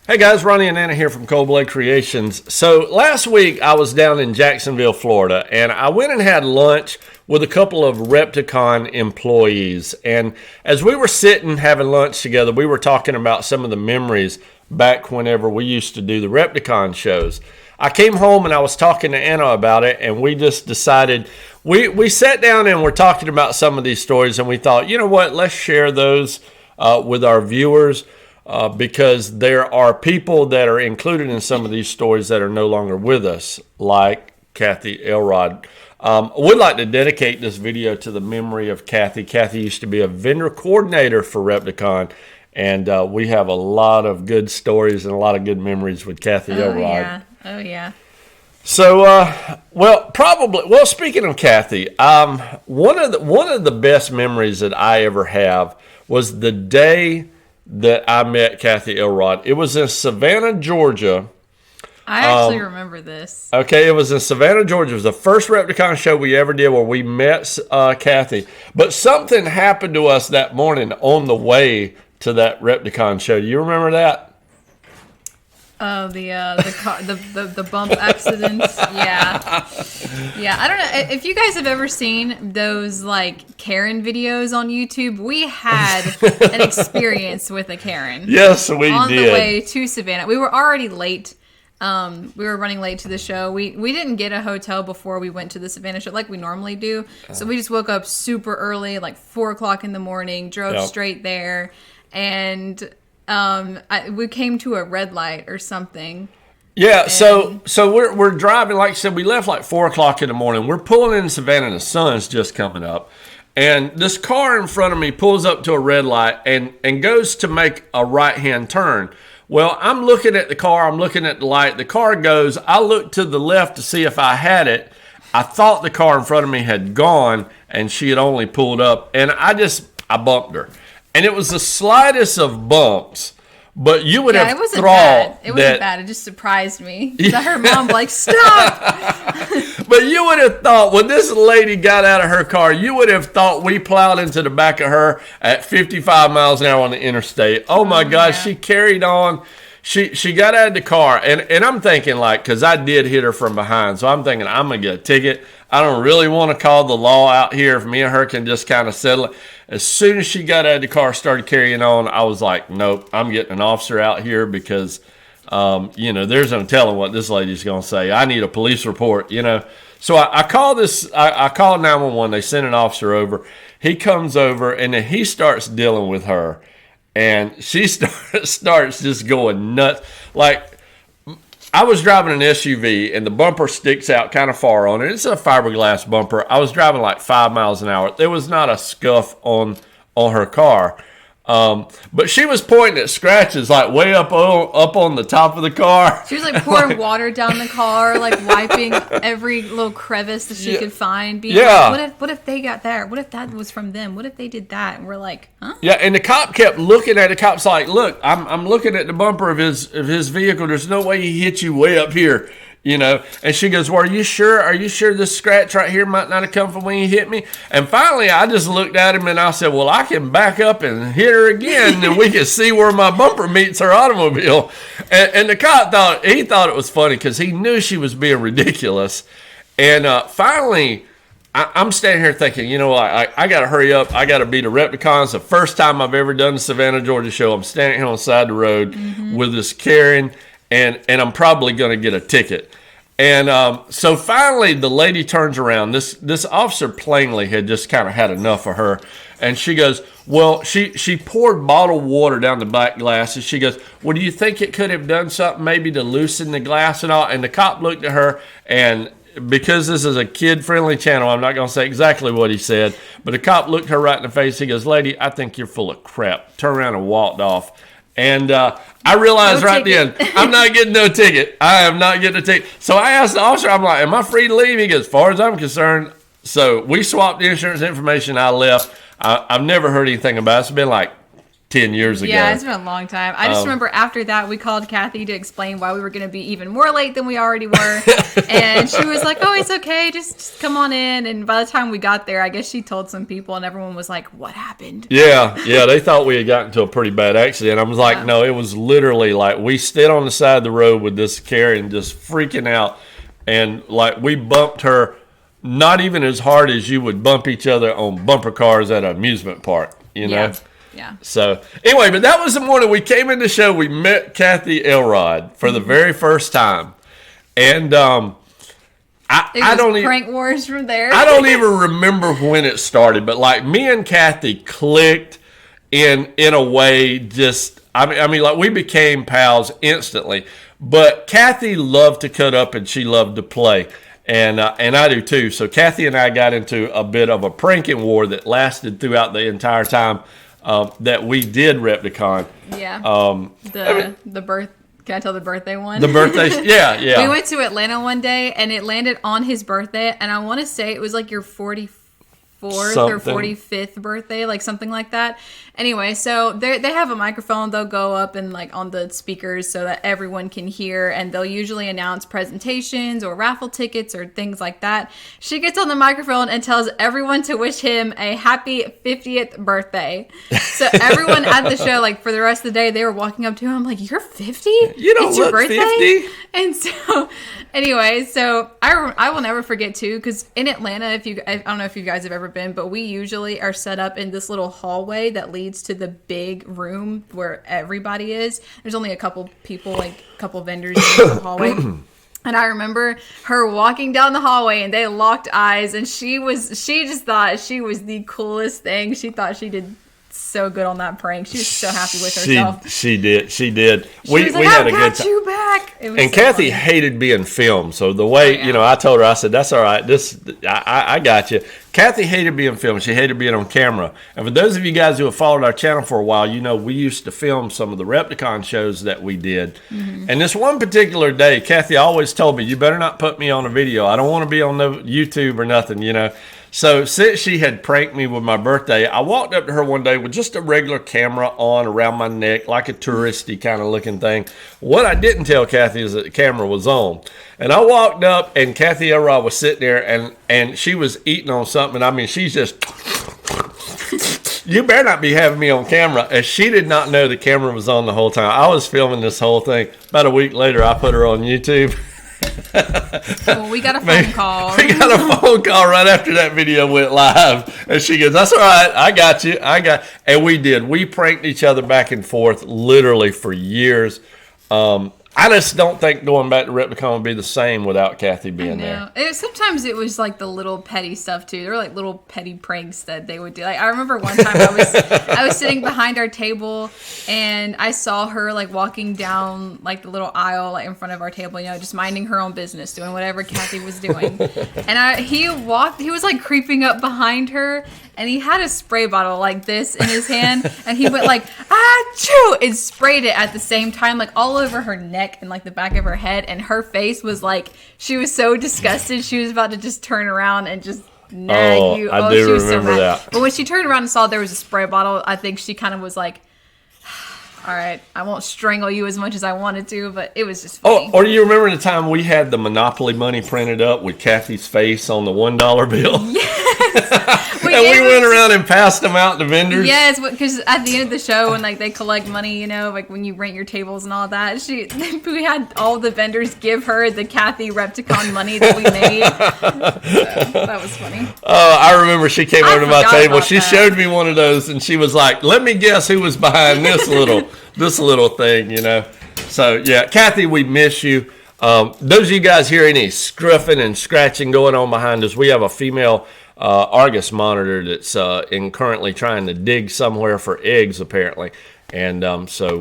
Hey guys, Ronnie and Anna here from Cold Blood Creations. So last week I was down in Jacksonville, Florida, and I went and had lunch with a couple of Repticon employees. And as we were sitting having lunch together, we were talking about some of the memories back whenever we used to do the Repticon shows. I came home and I was talking to Anna about it, and we just decided, we sat down and we're talking about some of these stories, and we thought, you know what, let's share those with our viewers. Because there are people that are included in some of these stories that are no longer with us, like Cathy Elrod. I would like to dedicate this video to the memory of Cathy. Cathy used to be a vendor coordinator for Repticon, and we have a lot of good stories and a lot of good memories with Cathy Elrod. Oh, yeah. So, speaking of Cathy, one of the best memories that I ever have was the day that I met Cathy Elrod. It was in Savannah, Georgia. I actually remember this. Okay, it was in Savannah, Georgia. It was the first Repticon show we ever did where we met Cathy. But something happened to us that morning on the way to that Repticon show. Do you remember that? Oh, the bump accidents. Yeah. I don't know if you guys have ever seen those like Karen videos on YouTube. We had an experience with a Karen. Yes, we did. On the way to Savannah, we were already late. We were running late to the show. We didn't get a hotel before we went to the Savannah show like we normally do. So we just woke up super early, like 4 o'clock in the morning, drove straight there, and we came to a red light or something. Yeah, so we're driving, like I said, we left like 4 o'clock in the morning. We're pulling in Savannah, and the sun's just coming up. And this car in front of me pulls up to a red light and goes to make a right-hand turn. Well, I'm looking at the car, I'm looking at the light. The car goes, I look to the left to see if I had it. I thought the car in front of me had gone, and she had only pulled up. And I bumped her. And it was the slightest of bumps, but you would have thought it wasn't bad. It just surprised me. I heard Mom like, stop! But you would have thought, when this lady got out of her car, you would have thought we plowed into the back of her at 55 miles an hour on the interstate. Oh my gosh, yeah. She carried on. She got out of the car, and I'm thinking, like, because I did hit her from behind, so I'm thinking I'm going to get a ticket. I don't really want to call the law out here if me and her can just kind of settle it. As soon as she got out of the car, started carrying on, I was like, nope, I'm getting an officer out here because, there's no telling what this lady's going to say. I need a police report, So I called 911. They sent an officer over. He comes over, and then he starts dealing with her. And she starts just going nuts. Like, I was driving an SUV, and the bumper sticks out kind of far on it. It's a fiberglass bumper. I was driving like 5 miles an hour. There was not a scuff on her car. But she was pointing at scratches like way up on the top of the car. She was like pouring water down the car, like wiping every little crevice that she could find. Being like, what if they got there? What if that was from them? What if they did that? And we're like, huh? Yeah, and the cop kept looking at it. The cop's like, look, I'm looking at the bumper of his vehicle. There's no way he hit you way up here. And she goes, well, are you sure this scratch right here might not have come from when you hit me? And finally, I just looked at him and I said, well, I can back up and hit her again and we can see where my bumper meets her automobile. And the cop thought it was funny because he knew she was being ridiculous. And finally, I'm standing here thinking, I got to hurry up. I got to beat a Repticon. It's the first time I've ever done the Savannah, Georgia show. I'm standing here on the side of the road with this Karen. And I'm probably going to get a ticket. And so finally, the lady turns around. This officer plainly had just kind of had enough of her. And she goes, well, she poured bottled water down the back glass. And she goes, well, do you think it could have done something maybe to loosen the glass and all? And the cop looked at her, and because this is a kid-friendly channel, I'm not going to say exactly what he said. But the cop looked her right in the face. He goes, lady, I think you're full of crap. Turned around and walked off. And I realized then, I'm not getting no ticket. I am not getting a ticket. So I asked the officer, I'm like, am I free to leave? He goes, as far as I'm concerned. So we swapped the insurance information. I left. I've never heard anything about it. It's been like 10 years ago. Yeah, it's been a long time. I just remember after that, we called Cathy to explain why we were going to be even more late than we already were. And she was like, oh, it's okay. Just come on in. And by the time we got there, I guess she told some people and everyone was like, what happened? Yeah. They thought we had gotten into a pretty bad accident. I was like, no, it was literally like we stood on the side of the road with this Karen just freaking out. And like we bumped her not even as hard as you would bump each other on bumper cars at an amusement park, you know? Yeah. So anyway, but that was the morning we came in the show. We met Cathy Elrod for the very first time, and I don't even prank wars from there. I don't even remember when it started, but like me and Cathy clicked in a way. Just I mean, like we became pals instantly. But Cathy loved to cut up and she loved to play. And I do too. So Cathy and I got into a bit of a pranking war that lasted throughout the entire time that we did Repticon. Yeah. The birth. Can I tell the birthday one? The birthday. Yeah. We went to Atlanta one day and it landed on his birthday, and I want to say it was like your 44th or 45th birthday, like something like that. Anyway, so they have a microphone. They'll go up and like on the speakers so that everyone can hear, and they'll usually announce presentations or raffle tickets or things like that. She gets on the microphone and tells everyone to wish him a happy 50th birthday. So everyone at the show, like for the rest of the day, they were walking up to him like, "You're 50? You don't look 50." And so anyway, so I will never forget too, because in Atlanta, I don't know if you guys have ever been, but we usually are set up in this little hallway that leads to the big room where everybody is. There's only a couple people, like a couple vendors in the hallway. And I remember her walking down the hallway and they locked eyes, and she just thought she was the coolest thing. She thought she did so good on that prank. She was so happy with herself. She did. She was like, had I a good time. You back. It was and so Cathy funny. hated being filmed. So the way, I told her, I said, that's all right. I got you. Cathy hated being filmed. She hated being on camera. And for those of you guys who have followed our channel for a while, we used to film some of the Repticon shows that we did. Mm-hmm. And this one particular day, Cathy always told me, you better not put me on a video. I don't want to be on no YouTube or nothing, So since she had pranked me with my birthday, I walked up to her one day with just a regular camera on around my neck, like a touristy kind of looking thing. What I didn't tell Cathy is that the camera was on. And I walked up, and Cathy Elrod was sitting there, and she was eating on something. I mean, she's just, you better not be having me on camera. And she did not know the camera was on the whole time. I was filming this whole thing. About a week later, I put her on YouTube. Well, we got a phone call. We got a phone call right after that video went live, and she goes, "That's all right. I got you. And we did. We pranked each other back and forth literally for years. I just don't think going back to Repticon would be the same without Cathy being there. Sometimes it was like the little petty stuff too. There were like little petty pranks that they would do. Like I remember one time I was sitting behind our table and I saw her like walking down like the little aisle like in front of our table, just minding her own business, doing whatever Cathy was doing. And he was like creeping up behind her, and he had a spray bottle like this in his hand, and he went like, achoo, and sprayed it at the same time, like all over her neck and like the back of her head. And her face was like, she was so disgusted. She was about to just turn around and just nag you. I do she was remember so mad. that. But when she turned around and saw there was a spray bottle, I think she kind of was like, all right, I won't strangle you as much as I wanted to, but it was just funny. Or do you remember the time we had the Monopoly money printed up with Cathy's face on the $1 bill? Yes. And we went around and passed them out to vendors. Yes, because at the end of the show, when like they collect money, like when you rent your tables and all that, we had all the vendors give her the Cathy Repticon money that we made. So, that was funny. Oh, I remember she came over to my table. She showed me one of those, and she was like, "Let me guess who was behind this little thing," So yeah, Cathy, we miss you. Those of you guys hear any scruffing and scratching going on behind us, we have a female Argus monitor that's currently trying to dig somewhere for eggs, apparently. And so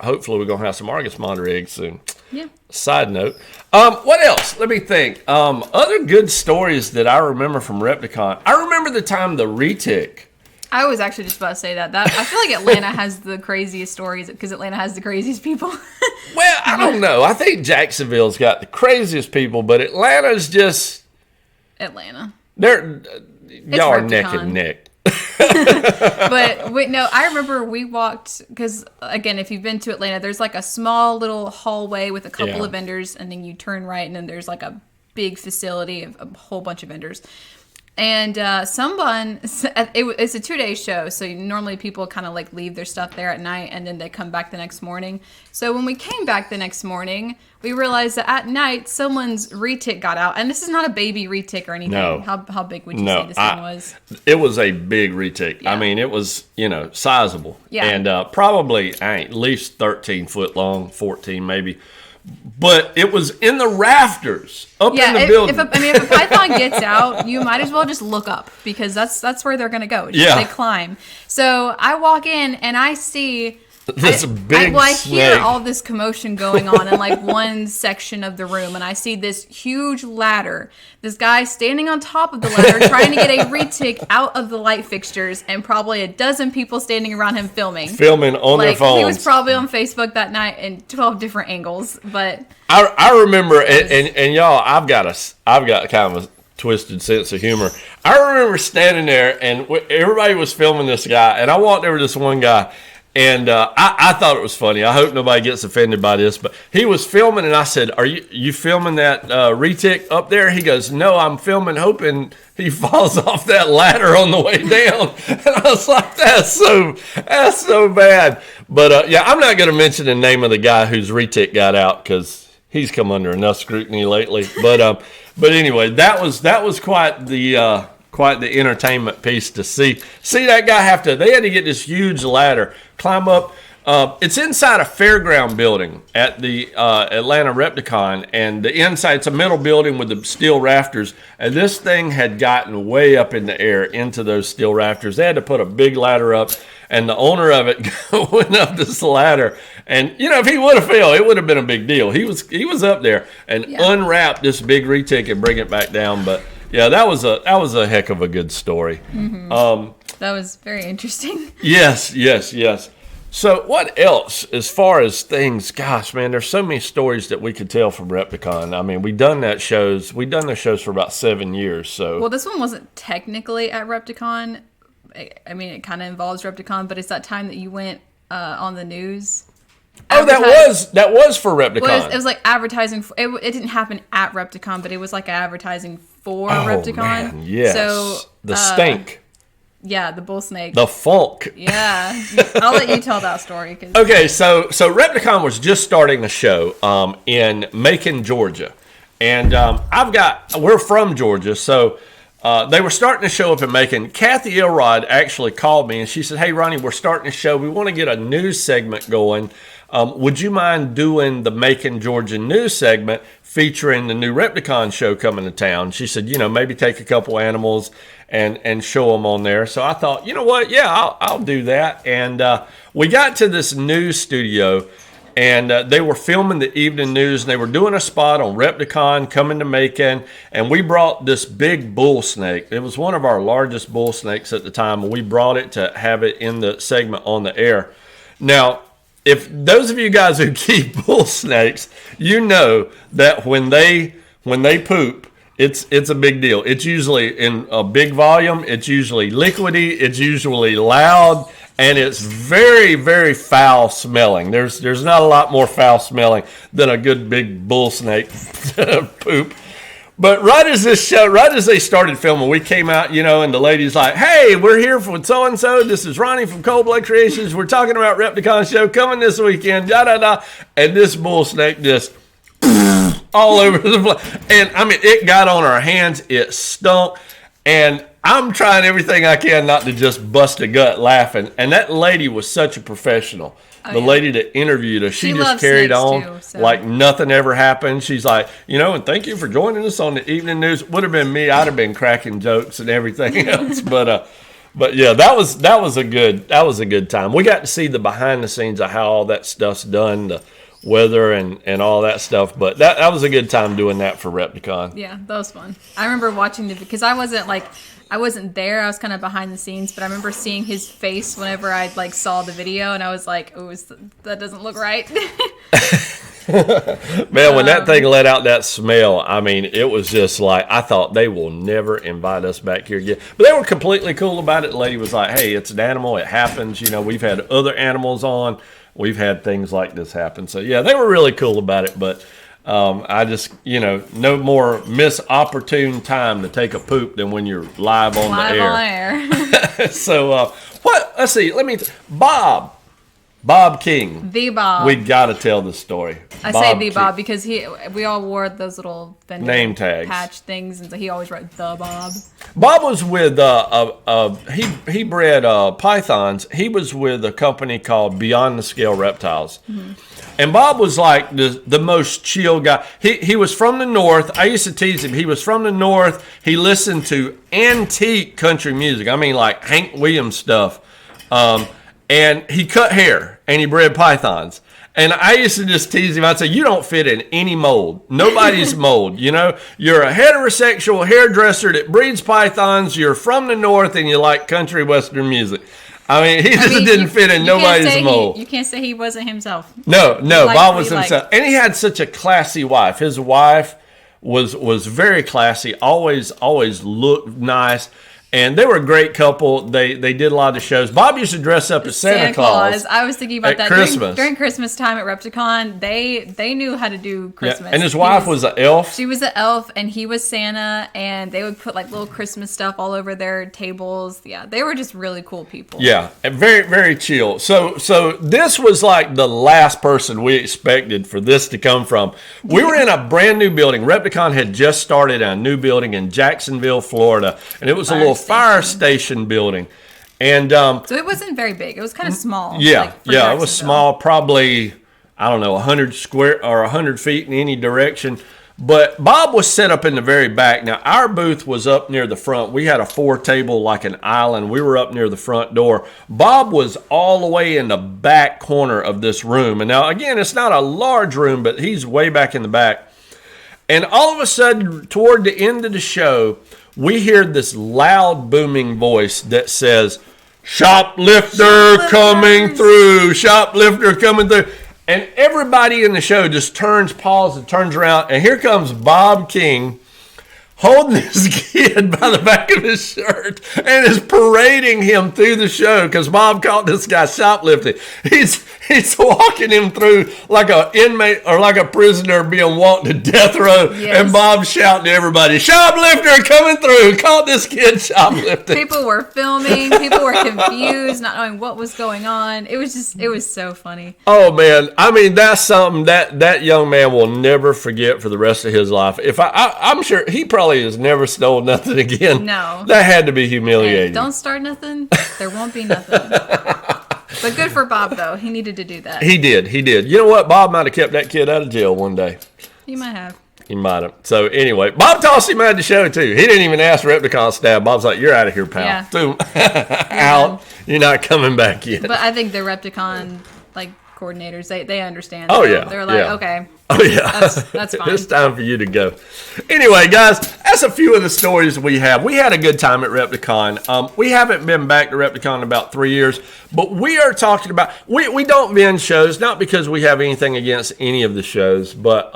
hopefully we're going to have some Argus monitor eggs soon. Yeah. Side note. What else? Let me think. Other good stories that I remember from Repticon. I remember the time the retic. I was actually just about to say that. I feel like Atlanta has the craziest stories because Atlanta has the craziest people. Well, I don't know. I think Jacksonville's got the craziest people, but Atlanta's just... Atlanta. Y'all are neck and neck. But wait, no, I remember we walked, because again, if you've been to Atlanta, there's like a small little hallway with a couple of vendors, and then you turn right, and then there's like a big facility of a whole bunch of vendors. And it's a 2-day show, so normally people kind of like leave their stuff there at night, and then they come back the next morning. So when we came back the next morning, we realized that at night someone's retic got out, and this is not a baby retic or anything. No. How big would you say this thing was? It was a big retic. Yeah. I mean, it was sizable, Yeah. and probably at least 13 foot long, 14 maybe. But it was in the rafters up in the building. If a python gets out, you might as well just look up, because that's where they're going to go. They climb. So I walk in and I see this big I snake. hear all this commotion going on in like one section of the room, and I see this huge ladder. This guy standing on top of the ladder trying to get a retic out of the light fixtures, and probably a dozen people standing around him filming On their phones. He was probably on Facebook that night in 12 different angles. But I remember, and y'all, I've got kind of a twisted sense of humor. I remember standing there, and everybody was filming this guy, and I walked over to this one guy. And I thought it was funny. I hope nobody gets offended by this, but he was filming, and I said, "Are you filming that retic up there?" He goes, "No, I'm filming, hoping he falls off that ladder on the way down." And I was like, "That's so bad." But yeah, I'm not going to mention the name of the guy whose retic got out, because he's come under enough scrutiny lately. But anyway, that was quite the entertainment piece to see that guy they had to get this huge ladder, climb up. It's inside a fairground building at the Atlanta Repticon, and the inside, it's a metal building with the steel rafters, and this thing had gotten way up in the air into those steel rafters. They had to put a big ladder up, and the owner of it went up this ladder, and if he would have fell, it would have been a big deal. He was up there and unwrapped this big retic and bring it back down. But yeah, that was a heck of a good story. Mm-hmm. That was very interesting. Yes. So what else as far as things? Gosh, man, there's so many stories that we could tell from Repticon. I mean, we've done the shows for about 7 years. So well, this one wasn't technically at Repticon. I mean, it kind of involves Repticon, but it's that time that you went on the news. Oh, that was for Repticon. It was like advertising. It didn't happen at Repticon, but it was like advertising for Repticon. Man, yes. So the stink. Yeah, the bull snake. The funk. Yeah. I'll let you tell that story. Okay, so Repticon was just starting a show in Macon, Georgia. And we're from Georgia, so they were starting a show up in Macon. Cathy Elrod actually called me, and she said, "Hey, Ronnie, we're starting a show. We want to get a news segment going. Would you mind doing the Macon, Georgia news segment featuring the new Repticon show coming to town?" She said, maybe take a couple animals and show them on there. So I thought, you know what? Yeah, I'll do that. And we got to this news studio, and they were filming the evening news, and they were doing a spot on Repticon coming to Macon, and we brought this big bull snake. It was one of our largest bull snakes at the time, and we brought it to have it in the segment on the air. Now, if those of you guys who keep bull snakes, you know that when they poop, it's a big deal. It's usually in a big volume. It's usually liquidy. It's usually loud, and it's very, very foul smelling. There's not a lot more foul smelling than a good big bull snake poop. But right as they started filming, we came out, and the lady's like, "Hey, we're here for so-and-so. This is Ronnie from Cold Blood Creations. We're talking about Repticon show coming this weekend, da-da-da." And this bull snake just all over the place. And, I mean, it got on our hands. It stunk. And I'm trying everything I can not to just bust a gut laughing. And that lady was such a professional. The lady that interviewed us, she just carried on like nothing ever happened. She's like, and thank you for joining us on the evening news. Would have been me. I'd have been cracking jokes and everything else. But yeah, that was a good time. We got to see the behind the scenes of how all that stuff's done, the weather and all that stuff. But that was a good time doing that for Repticon. Yeah, that was fun. I remember watching because I wasn't there. I was kind of behind the scenes, but I remember seeing his face whenever I saw the video, and I was like, "Oh, that doesn't look right." Man, when that thing let out that smell, I mean, it was just like, I thought they will never invite us back here again. But they were completely cool about it. The lady was like, hey, it's an animal. It happens. You know, we've had other animals on. We've had things like this happen. So, yeah, they were really cool about it. But I just, you know, no more opportune time to take a poop than when you're live on the air. So, let's see. Bob King. The Bob. We got to tell the story. I say the Bob because we all wore those little vendor name tags, patch things, and so he always wrote the Bob. Bob was with he bred pythons. He was with a company called Beyond the Scale Reptiles, and Bob was like the most chill guy. He was from the north. I used to tease him. He was from the north. He listened to antique country music. I mean, like Hank Williams stuff. And he cut hair, and he bred pythons. And I used to just tease him. I'd say, you don't fit in any mold. Nobody's mold, you know. You're a heterosexual hairdresser that breeds pythons. You're from the north, and you like country western music. I mean, he just didn't fit in nobody's mold. You can't say he wasn't himself. No, Bob was himself. And he had such a classy wife. His wife was very classy, always looked nice. And they were a great couple. They did a lot of shows. Bob used to dress up as Santa Claus. I was thinking about that Christmas. During Christmas time at Repticon. They knew how to do Christmas. Yeah. And his wife was an elf. She was an elf, and he was Santa. And they would put like little Christmas stuff all over their tables. Yeah, they were just really cool people. Yeah, and very, very chill. So this was like the last person we expected for this to come from. We were in a brand new building. Repticon had just started a new building in Jacksonville, Florida, and it was a little fire station building. And so it wasn't very big. It was kind of small. Yeah, it was small, probably, I don't know, 100 square or 100 feet in any direction. But Bob was set up in the very back. Now, our booth was up near the front. We had a 4-table, like an island. We were up near the front door. Bob was all the way in the back corner of this room. And now, again, it's not a large room, but he's way back in the back. And all of a sudden, toward the end of the show, we hear this loud booming voice that says, shoplifter coming through, shoplifter coming through. And everybody in the show just pauses and turns around. And here comes Bob King holding this kid by the back of his shirt and is parading him through the show because Bob caught this guy shoplifting. He's walking him through like an inmate or like a prisoner being walked to death row. Yes. And Bob's shouting to everybody, shoplifter coming through, caught this kid shoplifting. People were filming. People were confused, not knowing what was going on. It was so funny. Oh, man. I mean, that's something that young man will never forget for the rest of his life. I'm sure he probably has never stole nothing again. No. That had to be humiliating. Hey, don't start nothing. There won't be nothing. But good for Bob, though. He needed to do that. He did. You know what? Bob might have kept that kid out of jail one day. He might have. He might have. So, anyway, Bob tossed him out of the show, too. He didn't even ask Repticon staff. Bob's like, you're out of here, pal. Yeah. Boom. Out. You're not coming back yet. But I think the Repticon, coordinators, they understand. Oh, yeah. They're like, okay. Oh, yeah. That's fine. It's time for you to go. Anyway, guys, that's a few of the stories we have. We had a good time at Repticon. We haven't been back to Repticon in about 3 years, but we are talking about, we don't vend shows, not because we have anything against any of the shows, but,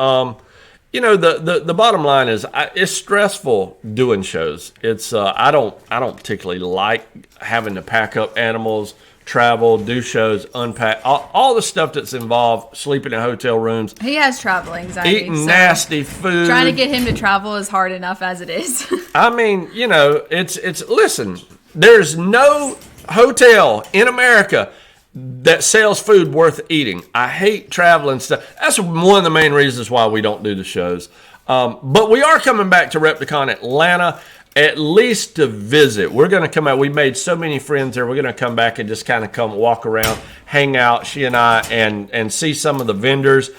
you know, the bottom line is it's stressful doing shows. It's I don't particularly like having to pack up animals, travel, do shows, unpack, all the stuff that's involved, sleeping in hotel rooms. He has travel anxiety. Eating nasty food. Trying to get him to travel is hard enough as it is. I mean, you know, listen, there's no hotel in America that sells food worth eating. I hate traveling stuff. That's one of the main reasons why we don't do the shows. But we are coming back to Repticon Atlanta, at least to visit. We're going to come out. We made so many friends there. We're going to come back and just kind of come walk around, hang out, she and I, and see some of the vendors,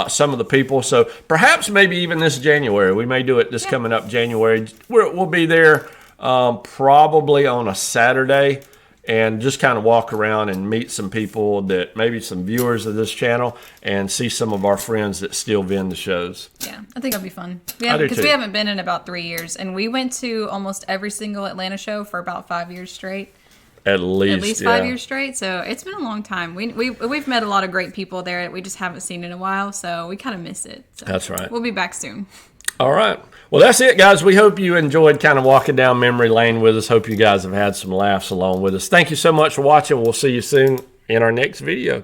some of the people. So perhaps maybe even this January. We may do it this coming up January. We'll be there probably on a Saturday and just kind of walk around and meet some people that maybe some viewers of this channel and see some of our friends that still vend the shows. Yeah, I think it'll be fun. Because we haven't been in about 3 years, and we went to almost every single Atlanta show for about 5 years straight. At least 5 years straight. So it's been a long time. We've met a lot of great people there that we just haven't seen in a while. So we kind of miss it. So that's right. We'll be back soon. All right. Well, that's it, guys. We hope you enjoyed kind of walking down memory lane with us. Hope you guys have had some laughs along with us. Thank you so much for watching. We'll see you soon in our next video.